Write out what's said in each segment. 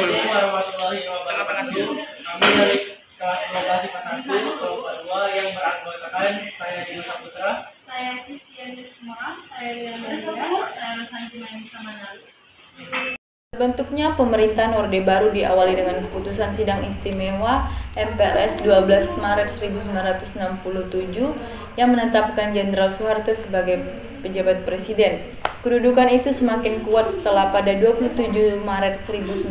Assalamualaikum warahmatullahi wabarakatuh. Kami dari kelas 12 IPA 1 kelompok 2 yang beranggotakan saya Dino Saputra, Saya Christian Desmora, saya Lilian Maria, saya Rosanti Maisa Manali. Terbentuknya pemerintahan Orde Baru diawali dengan keputusan Sidang Istimewa MPRS 12 Maret 1967 yang menetapkan Jenderal Soeharto sebagai pejabat presiden. Kedudukan itu semakin kuat setelah pada 27 Maret 1968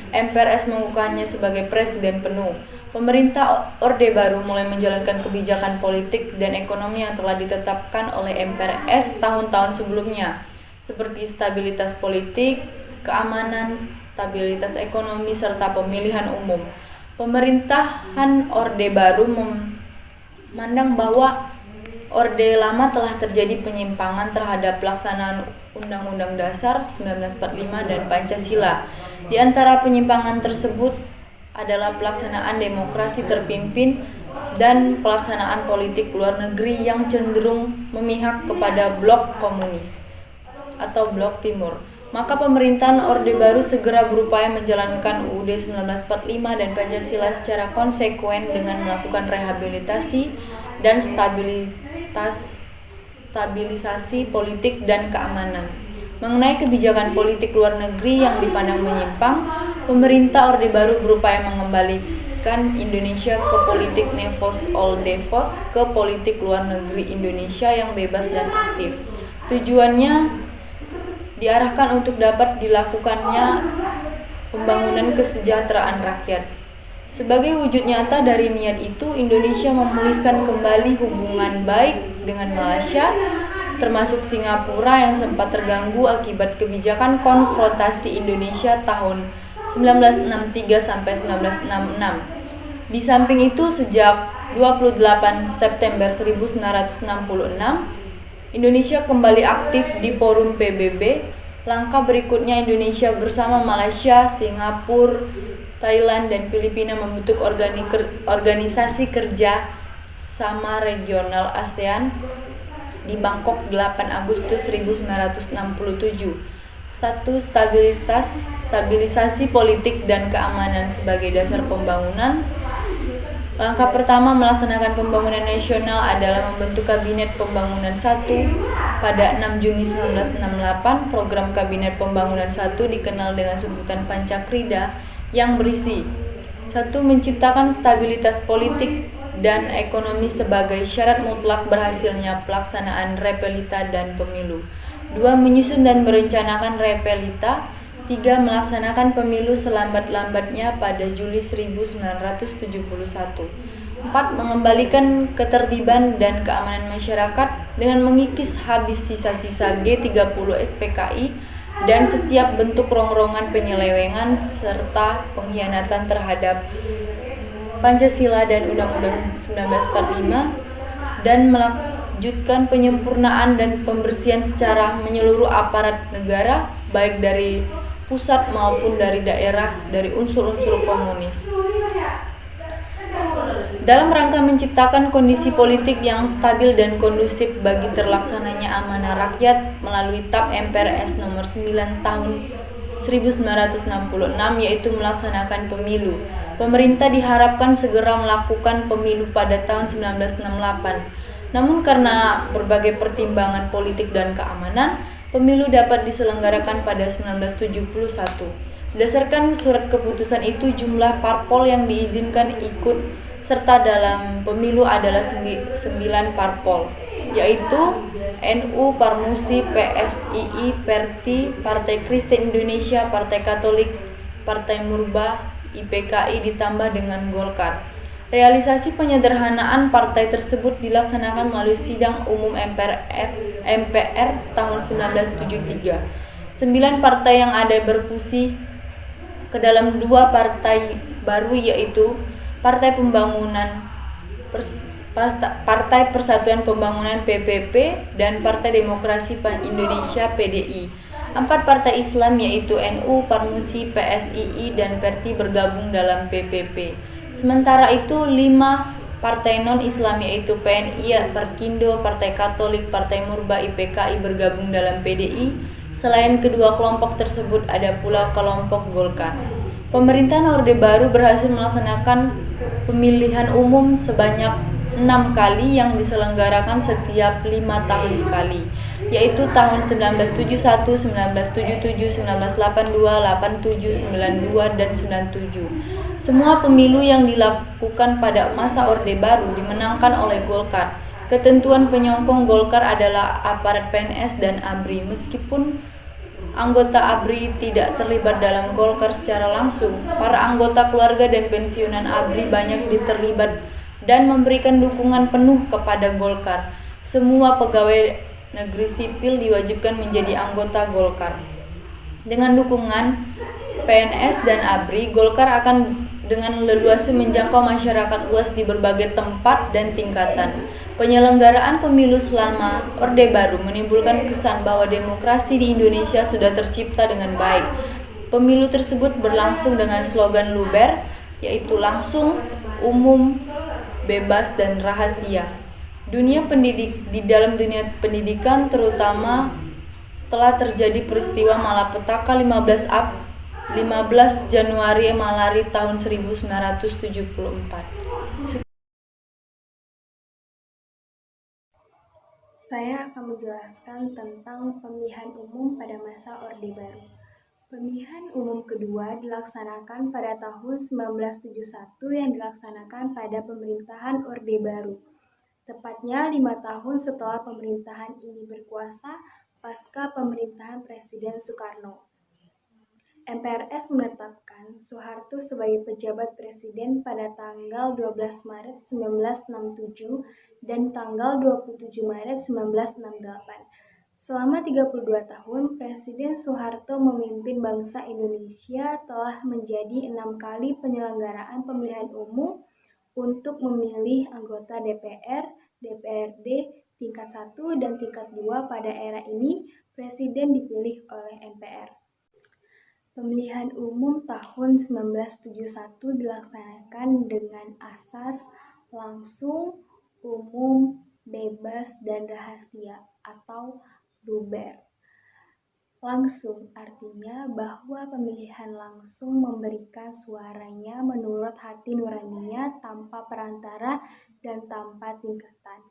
MPRS mengukuhkannya sebagai presiden penuh. Pemerintah Orde Baru mulai menjalankan kebijakan politik dan ekonomi yang telah ditetapkan oleh MPRS tahun-tahun sebelumnya, seperti stabilitas politik, keamanan, stabilitas ekonomi, serta pemilihan umum. Pemerintahan Orde Baru memandang bahwa Orde Lama telah terjadi penyimpangan terhadap pelaksanaan Undang-Undang Dasar 1945 dan Pancasila. Di antara penyimpangan tersebut adalah pelaksanaan demokrasi terpimpin dan pelaksanaan politik luar negeri yang cenderung memihak kepada blok komunis atau blok timur. Maka pemerintahan Orde Baru segera berupaya menjalankan UUD 1945 dan Pancasila secara konsekuen dengan melakukan rehabilitasi dan stabilisasi politik dan keamanan. Mengenai kebijakan politik luar negeri yang dipandang menyimpang, pemerintah Orde Baru berupaya mengembalikan Indonesia ke politik Nevos Old Devos, ke politik luar negeri Indonesia yang bebas dan aktif. Tujuannya diarahkan untuk dapat dilakukannya pembangunan kesejahteraan rakyat. Sebagai wujud nyata dari niat itu, Indonesia memulihkan kembali hubungan baik dengan Malaysia, termasuk Singapura yang sempat terganggu akibat kebijakan konfrontasi Indonesia tahun 1963 sampai 1966. Di samping itu, sejak 28 September 1966, Indonesia kembali aktif di forum PBB. Langkah berikutnya Indonesia bersama Malaysia, Singapura, Thailand, dan Filipina membentuk organisasi kerja sama regional ASEAN di Bangkok 8 Agustus 1967. 1. Stabilisasi politik dan keamanan sebagai dasar pembangunan. Langkah pertama melaksanakan pembangunan nasional adalah membentuk Kabinet Pembangunan 1. Pada 6 Juni 1968, program Kabinet Pembangunan 1 dikenal dengan sebutan Pancakrida yang berisi 1. Menciptakan stabilitas politik dan ekonomi sebagai syarat mutlak berhasilnya pelaksanaan repelita dan pemilu. 2. Menyusun dan merencanakan repelita. 3. Melaksanakan pemilu selambat-lambatnya pada Juli 1971. 4. Mengembalikan ketertiban dan keamanan masyarakat dengan mengikis habis sisa-sisa G30 SPKI dan setiap bentuk rongrongan penyelewengan serta pengkhianatan terhadap Pancasila dan Undang-Undang 1945, dan melanjutkan penyempurnaan dan pembersihan secara menyeluruh aparat negara, baik dari pusat maupun dari daerah, dari unsur-unsur komunis, dalam rangka menciptakan kondisi politik yang stabil dan kondusif bagi terlaksananya amanah rakyat melalui TAP MPRS nomor 9 tahun 1966, yaitu melaksanakan pemilu. Pemerintah diharapkan segera melakukan pemilu pada tahun 1968. Namun karena berbagai pertimbangan politik dan keamanan, pemilu dapat diselenggarakan pada 1971. Berdasarkan surat keputusan itu, jumlah parpol yang diizinkan ikut serta dalam pemilu adalah 9 parpol, yaitu NU, Parmusi, PSII, Perti, Partai Kristen Indonesia, Partai Katolik, Partai Murba, IPKI ditambah dengan Golkar. Realisasi penyederhanaan partai tersebut dilaksanakan melalui Sidang Umum MPR tahun 1973. 9 partai yang ada berfusi ke dalam 2 partai baru, yaitu Partai Persatuan Pembangunan PPP dan Partai Demokrasi Indonesia PDI. 4 partai Islam yaitu NU, Parmusi, PSII, dan Perti bergabung dalam PPP. Sementara itu 5 partai non-Islam yaitu PNI, Perkindo, Partai Katolik, Partai Murba, IPKI bergabung dalam PDI. Selain kedua kelompok tersebut, ada pula kelompok Golkar. Pemerintahan Orde Baru berhasil melaksanakan pemilihan umum sebanyak 6 kali yang diselenggarakan setiap 5 tahun sekali, yaitu tahun 1971, 1977, 1982, 87, 92, dan 97. Semua pemilu yang dilakukan pada masa Orde Baru dimenangkan oleh Golkar. Ketentuan penyokong Golkar adalah aparat PNS dan ABRI. Meskipun anggota ABRI tidak terlibat dalam Golkar secara langsung, para anggota keluarga dan pensiunan ABRI banyak terlibat dan memberikan dukungan penuh kepada Golkar. Semua pegawai negeri sipil diwajibkan menjadi anggota Golkar. Dengan dukungan PNS dan ABRI, Golkar akan dengan leluasa menjangkau masyarakat luas di berbagai tempat dan tingkatan. Penyelenggaraan pemilu selama Orde Baru menimbulkan kesan bahwa demokrasi di Indonesia sudah tercipta dengan baik. Pemilu tersebut berlangsung dengan slogan luber, yaitu langsung, umum, bebas, dan rahasia. Di dalam dunia pendidikan, terutama setelah terjadi peristiwa malapetaka 15 Januari Malari tahun 1974. Saya akan menjelaskan tentang pemilihan umum pada masa Orde Baru. Pemilihan umum kedua dilaksanakan pada tahun 1971 yang dilaksanakan pada pemerintahan Orde Baru. Tepatnya 5 tahun setelah pemerintahan ini berkuasa pasca pemerintahan Presiden Soekarno. MPRS menetapkan Soeharto sebagai pejabat presiden pada tanggal 12 Maret 1967 dan tanggal 27 Maret 1968. Selama 32 tahun, Presiden Soeharto memimpin bangsa Indonesia telah menjadi 6 kali penyelenggaraan pemilihan umum untuk memilih anggota DPR, DPRD, tingkat 1 dan tingkat 2. Pada era ini, Presiden dipilih oleh MPR. Pemilihan umum tahun 1971 dilaksanakan dengan asas langsung, umum, bebas, dan rahasia atau luber. Langsung artinya bahwa pemilihan langsung memberikan suaranya menurut hati nuraninya tanpa perantara dan tanpa tingkatan.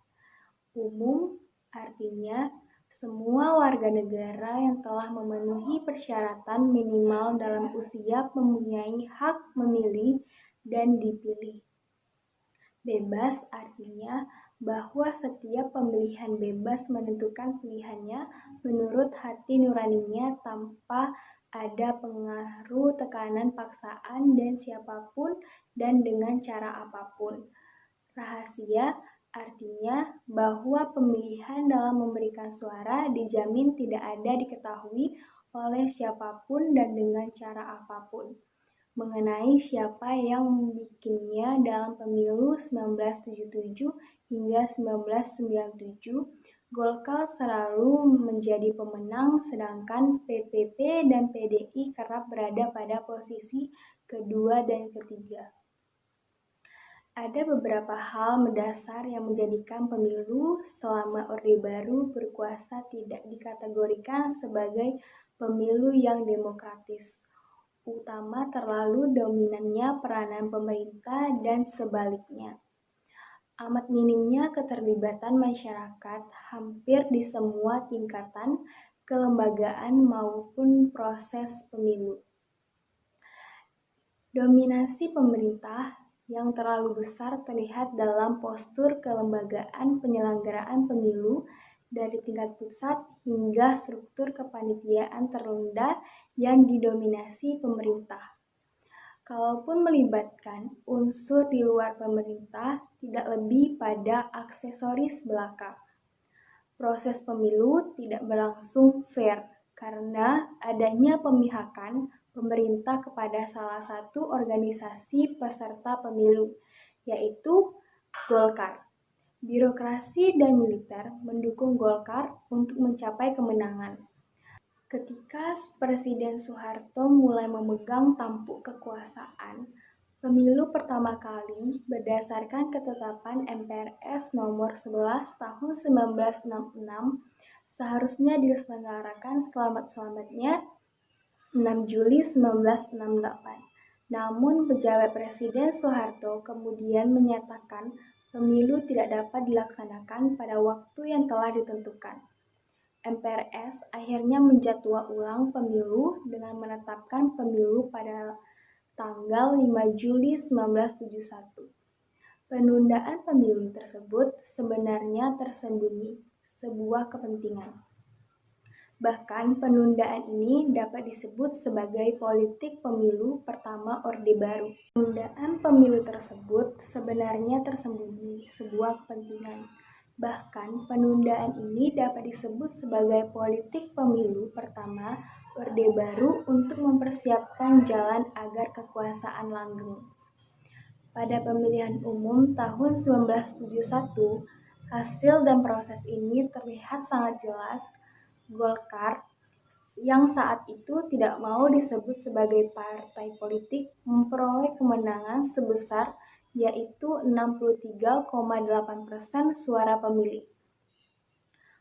Umum artinya semua warga negara yang telah memenuhi persyaratan minimal dalam usia mempunyai hak memilih dan dipilih. Bebas artinya bahwa setiap pemilihan bebas menentukan pilihannya menurut hati nuraninya tanpa ada pengaruh tekanan paksaan dan siapapun dan dengan cara apapun. Rahasia artinya bahwa pemilihan dalam memberikan suara dijamin tidak ada diketahui oleh siapapun dan dengan cara apapun. Mengenai siapa yang membikinnya dalam pemilu 1977 hingga 1997, Golkar selalu menjadi pemenang sedangkan PPP dan PDI kerap berada pada posisi kedua dan ketiga. Ada beberapa hal mendasar yang menjadikan pemilu selama Orde Baru berkuasa tidak dikategorikan sebagai pemilu yang demokratis, utama terlalu dominannya peranan pemerintah dan sebaliknya. Amat minimnya keterlibatan masyarakat hampir di semua tingkatan kelembagaan maupun proses pemilu. Dominasi pemerintah yang terlalu besar terlihat dalam postur kelembagaan penyelenggaraan pemilu dari tingkat pusat hingga struktur kepanitiaan terendah yang didominasi pemerintah. Kalaupun melibatkan unsur di luar pemerintah, tidak lebih pada aksesoris belaka. Proses pemilu tidak berlangsung fair karena adanya pemihakan pemerintah kepada salah satu organisasi peserta pemilu, yaitu Golkar. Birokrasi dan militer mendukung Golkar untuk mencapai kemenangan. Ketika Presiden Soeharto mulai memegang tampuk kekuasaan, pemilu pertama kali berdasarkan ketetapan MPRS nomor 11 tahun 1966 seharusnya diselenggarakan selamat-selamatnya 6 Juli 1968. Namun, pejabat Presiden Soeharto kemudian menyatakan pemilu tidak dapat dilaksanakan pada waktu yang telah ditentukan. MPRS akhirnya menjadwal ulang pemilu dengan menetapkan pemilu pada tanggal 5 Juli 1971. Penundaan pemilu tersebut sebenarnya tersembunyi sebuah kepentingan. Bahkan penundaan ini dapat disebut sebagai politik pemilu pertama Orde Baru. Penundaan pemilu tersebut sebenarnya tersembunyi sebuah kepentingan. Bahkan penundaan ini dapat disebut sebagai politik pemilu pertama Orde Baru untuk mempersiapkan jalan agar kekuasaan langgeng. Pada pemilihan umum tahun 1971, hasil dan proses ini terlihat sangat jelas. Golkar yang saat itu tidak mau disebut sebagai partai politik memperoleh kemenangan sebesar yaitu 63,8% suara pemilih.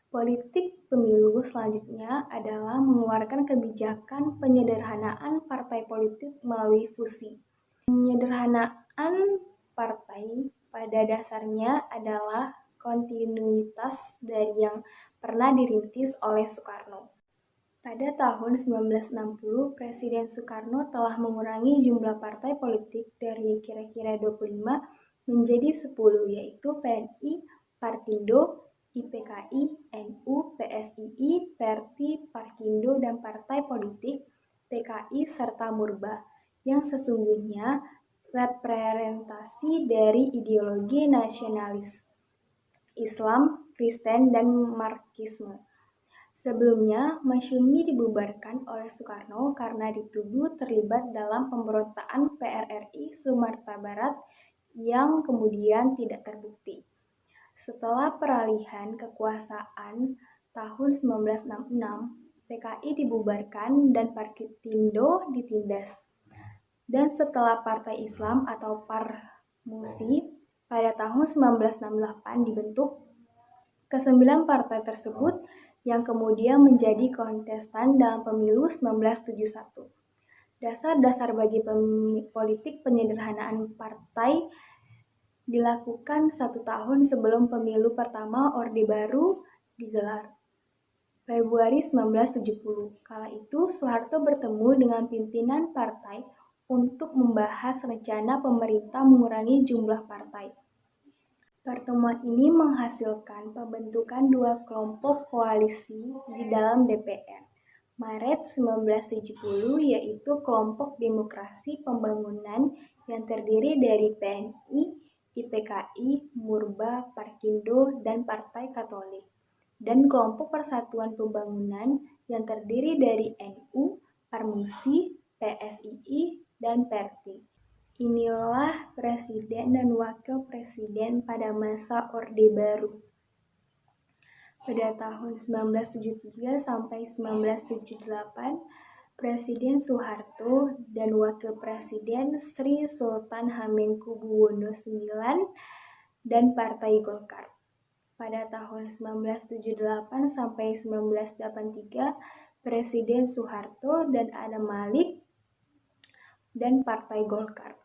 Politik pemilu selanjutnya adalah mengeluarkan kebijakan penyederhanaan partai politik melalui fusi. Penyederhanaan partai pada dasarnya adalah kontinuitas dari yang pernah dirintis oleh Soekarno. Pada tahun 1960, Presiden Soekarno telah mengurangi jumlah partai politik dari kira-kira 25 menjadi 10, yaitu PNI, Partindo, IPKI, NU, PSII, Perti, Parkindo, dan Partai Politik, PKI, serta Murba, yang sesungguhnya representasi dari ideologi nasionalis Islam, Kristen, dan Marxisme. Sebelumnya, Masyumi dibubarkan oleh Soekarno karena dituduh terlibat dalam pemberontakan PRRI Sumatera Barat yang kemudian tidak terbukti. Setelah peralihan kekuasaan tahun 1966, PKI dibubarkan dan Partindo ditindas. Dan setelah Partai Islam atau Parmusi pada tahun 1968 dibentuk, ke-9 partai tersebut yang kemudian menjadi kontestan dalam pemilu 1971. Dasar-dasar bagi politik penyederhanaan partai dilakukan 1 tahun sebelum pemilu pertama Orde Baru digelar. Februari 1970, kala itu Soeharto bertemu dengan pimpinan partai untuk membahas rencana pemerintah mengurangi jumlah partai. Pertemuan ini menghasilkan pembentukan 2 kelompok koalisi di dalam DPR. Maret 1970 yaitu Kelompok Demokrasi Pembangunan yang terdiri dari PNI, IPKI, Murba, Parkindo, dan Partai Katolik. Dan Kelompok Persatuan Pembangunan yang terdiri dari NU, Parmusi, PSII, dan Perti. Inilah Presiden dan Wakil Presiden pada masa Orde Baru. Pada tahun 1973 sampai 1978, Presiden Soeharto dan Wakil Presiden Sri Sultan Hamengkubuwono IX dan Partai Golkar. Pada tahun 1978 sampai 1983, Presiden Soeharto dan Adam Malik dan Partai Golkar.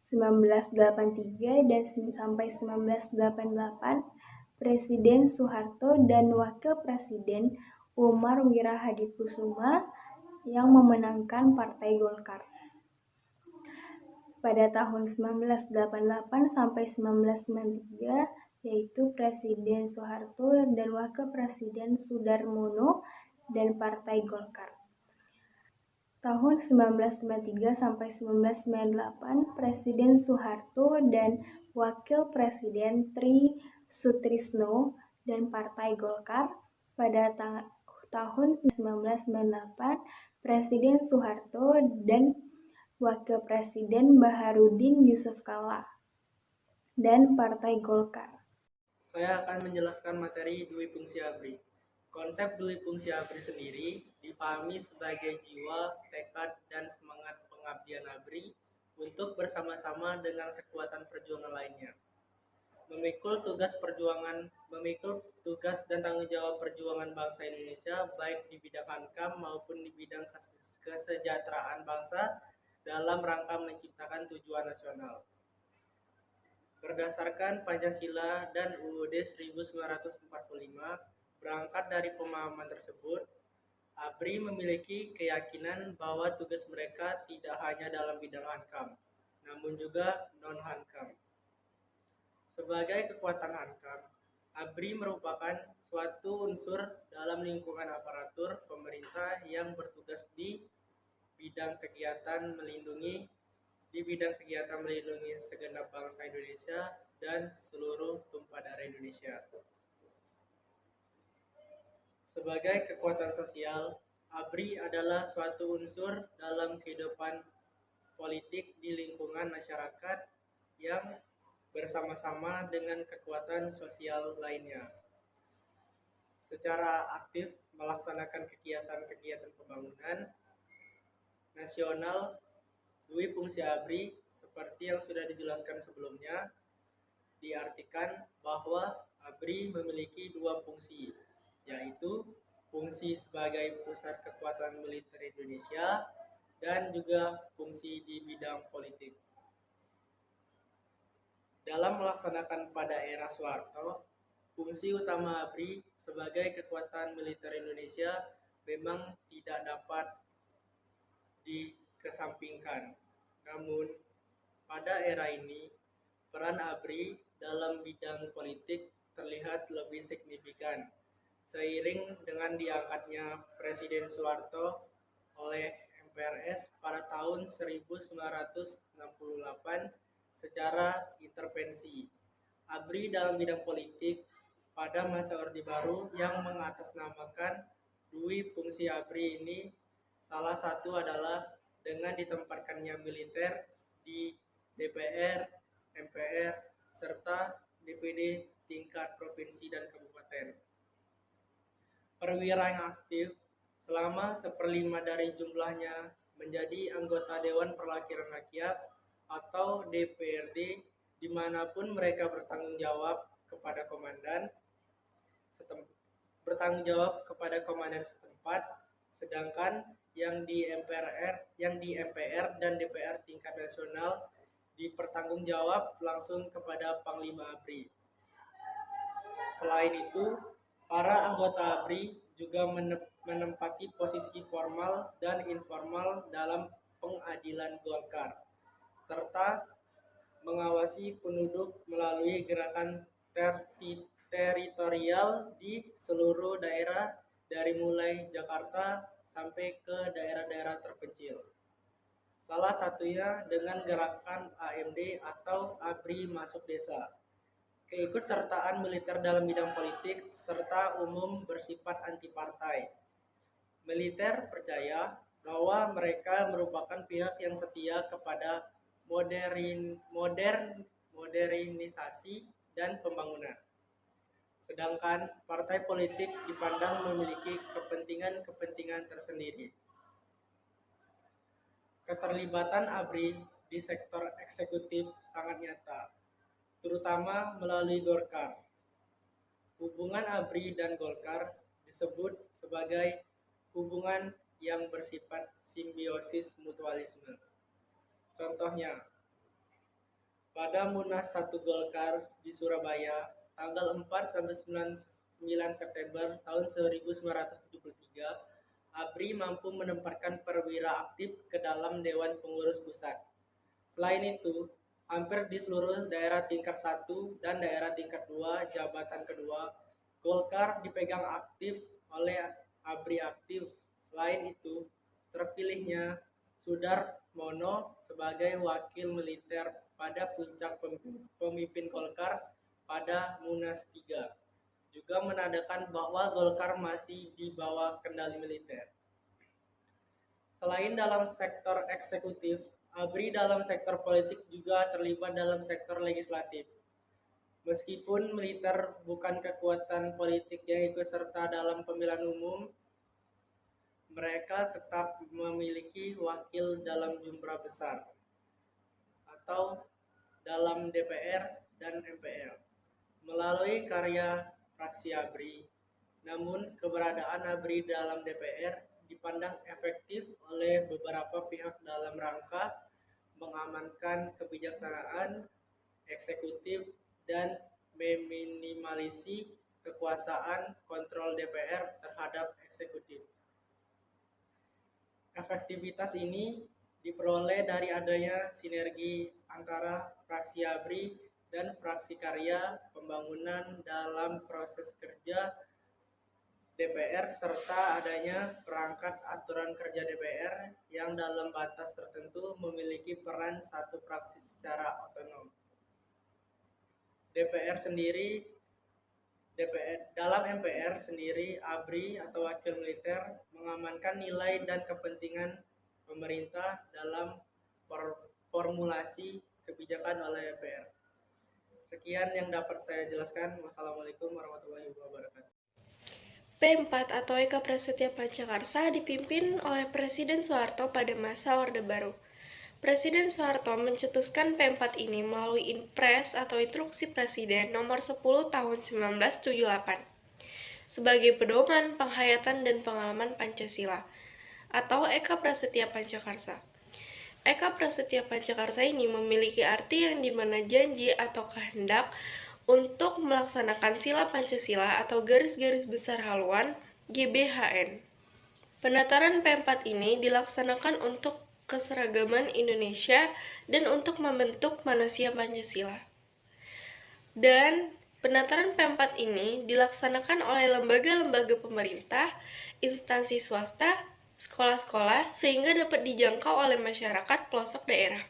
1983 dan sampai 1988, Presiden Soeharto dan Wakil Presiden Umar Wirahadikusuma yang memenangkan Partai Golkar. Pada tahun 1988 sampai 1993, yaitu Presiden Soeharto dan Wakil Presiden Sudarmono dan Partai Golkar. Tahun 1993 sampai 1998, Presiden Soeharto dan Wakil Presiden Tri Sutrisno dan Partai Golkar. Pada tahun 1998, Presiden Soeharto dan Wakil Presiden Baharudin Yusuf Kalla dan Partai Golkar. Saya akan menjelaskan materi Dwi Fungsi ABRI. Konsep Dwi Fungsi ABRI sendiri dipahami sebagai jiwa, tekad, dan semangat pengabdian ABRI untuk bersama-sama dengan kekuatan perjuangan lainnya memikul tugas perjuangan memikul tugas dan tanggung jawab perjuangan bangsa Indonesia baik di bidang hankam maupun di bidang kesejahteraan bangsa dalam rangka menciptakan tujuan nasional. Berdasarkan Pancasila dan UUD 1945, berangkat dari pemahaman tersebut, ABRI memiliki keyakinan bahwa tugas mereka tidak hanya dalam bidang hankam, namun juga non-hankam. Sebagai kekuatan hankam, ABRI merupakan suatu unsur dalam lingkungan aparatur pemerintah yang bertugas di bidang kegiatan melindungi segenap bangsa Indonesia dan seluruh tumpah darah Indonesia. Sebagai kekuatan sosial, ABRI adalah suatu unsur dalam kehidupan politik di lingkungan masyarakat yang bersama-sama dengan kekuatan sosial lainnya. Secara aktif melaksanakan kegiatan-kegiatan pembangunan nasional, Dwi fungsi ABRI seperti yang sudah dijelaskan sebelumnya, diartikan bahwa ABRI memiliki dua fungsi, yaitu fungsi sebagai pusat kekuatan militer Indonesia dan juga fungsi di bidang politik. Dalam melaksanakan pada era Soeharto, fungsi utama ABRI sebagai kekuatan militer Indonesia memang tidak dapat dikesampingkan. Namun, pada era ini, peran ABRI dalam bidang politik terlihat lebih signifikan seiring dengan diangkatnya Presiden Soeharto oleh MPRS pada tahun 1968 secara intervensi. ABRI dalam bidang politik pada masa Orde Baru yang mengatasnamakan dui fungsi ABRI ini salah satu adalah dengan ditempatkannya militer di DPR, MPR, serta DPD tingkat provinsi dan kabupaten. Perwira yang aktif selama 1/5 dari jumlahnya menjadi anggota Dewan Perwakilan Rakyat atau DPRD dimanapun mereka bertanggung jawab kepada komandan setempat, sedangkan yang di MPR dan DPR tingkat nasional dipertanggungjawab langsung kepada Panglima ABRI. Selain itu, para anggota ABRI juga menempati posisi formal dan informal dalam pengadilan Golkar, serta mengawasi penduduk melalui gerakan teritorial di seluruh daerah dari mulai Jakarta sampai ke daerah-daerah terpencil. Salah satunya dengan gerakan AMD atau ABRI Masuk Desa. Keikutsertaan militer dalam bidang politik serta umum bersifat anti partai. Militer percaya bahwa mereka merupakan pihak yang setia kepada modernisasi dan pembangunan. Sedangkan partai politik dipandang memiliki kepentingan-kepentingan tersendiri. Keterlibatan ABRI di sektor eksekutif sangat nyata, terutama melalui Golkar. Hubungan ABRI dan Golkar disebut sebagai hubungan yang bersifat simbiosis mutualisme. Contohnya, pada Munas 1 Golkar di Surabaya tanggal 4-9 September tahun 1973, ABRI mampu menempatkan perwira aktif ke dalam Dewan Pengurus Pusat. Selain itu, hampir di seluruh daerah tingkat 1 dan daerah tingkat 2 jabatan kedua, Golkar dipegang aktif oleh ABRI aktif. Selain itu, terpilihnya Sudarmono sebagai wakil militer pada puncak pemimpin Golkar pada Munas 3 juga menandakan bahwa Golkar masih di bawah kendali militer. Selain dalam sektor eksekutif, ABRI dalam sektor politik juga terlibat dalam sektor legislatif. Meskipun militer bukan kekuatan politik yang ikut serta dalam pemilihan umum, mereka tetap memiliki wakil dalam jumlah besar atau dalam DPR dan MPR. Melalui karya fraksi ABRI. Namun, keberadaan ABRI dalam DPR dipandang efektif oleh beberapa pihak dalam rangka mengamankan kebijaksanaan eksekutif dan meminimalisasi kekuasaan kontrol DPR terhadap eksekutif. Efektivitas ini diperoleh dari adanya sinergi antara fraksi ABRI dan fraksi Karya Pembangunan dalam proses kerja DPR serta adanya perangkat aturan kerja DPR yang dalam batas tertentu memiliki peran satu fraksi secara otonom. Dalam MPR sendiri, ABRI atau wakil militer mengamankan nilai dan kepentingan pemerintah dalam formulasi kebijakan oleh MPR. Sekian yang dapat saya jelaskan. Wassalamualaikum warahmatullahi wabarakatuh. P4 atau Eka Prasetya Pancakarsa dipimpin oleh Presiden Soeharto pada masa Orde Baru. Presiden Soeharto mencetuskan P4 ini melalui Impres atau Instruksi Presiden nomor 10 tahun 1978 sebagai pedoman penghayatan dan pengalaman Pancasila atau Eka Prasetya Pancakarsa. Eka Prasetya Pancakarsa ini memiliki arti yang dimana janji atau kehendak untuk melaksanakan sila Pancasila atau garis-garis besar haluan GBHN. Penataran P4 ini dilaksanakan untuk keseragaman Indonesia dan untuk membentuk manusia Pancasila. Dan penataran P4 ini dilaksanakan oleh lembaga-lembaga pemerintah, instansi swasta, sekolah-sekolah sehingga dapat dijangkau oleh masyarakat pelosok daerah.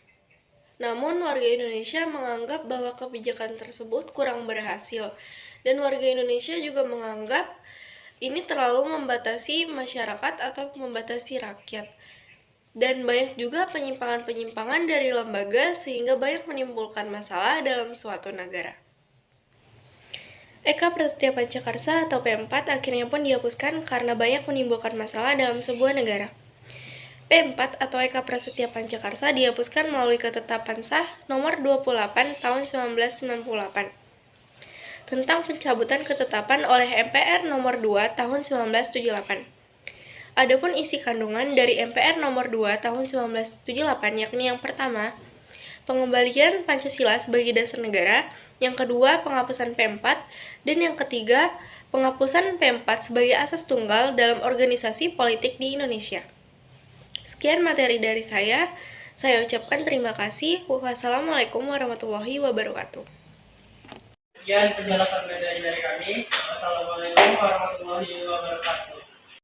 Namun, warga Indonesia menganggap bahwa kebijakan tersebut kurang berhasil, dan warga Indonesia juga menganggap ini terlalu membatasi masyarakat atau membatasi rakyat. Dan banyak juga penyimpangan-penyimpangan dari lembaga sehingga banyak menimbulkan masalah dalam suatu negara. Eka Prasetya Pancakarsa atau P4 akhirnya pun dihapuskan karena banyak menimbulkan masalah dalam sebuah negara. P4 atau Eka Prasetya Pancakarsa dihapuskan melalui Ketetapan Sah Nomor 28 Tahun 1998 tentang pencabutan ketetapan oleh MPR Nomor 2 Tahun 1978. Adapun isi kandungan dari MPR Nomor 2 Tahun 1978 yakni yang pertama, pengembalian Pancasila sebagai dasar negara, yang kedua, penghapusan P4, dan yang ketiga, penghapusan P4 sebagai asas tunggal dalam organisasi politik di Indonesia. Sekian materi dari saya ucapkan terima kasih. Wassalamualaikum warahmatullahi wabarakatuh. Sekian penjelasan dari kami. Wassalamualaikum warahmatullahi wabarakatuh.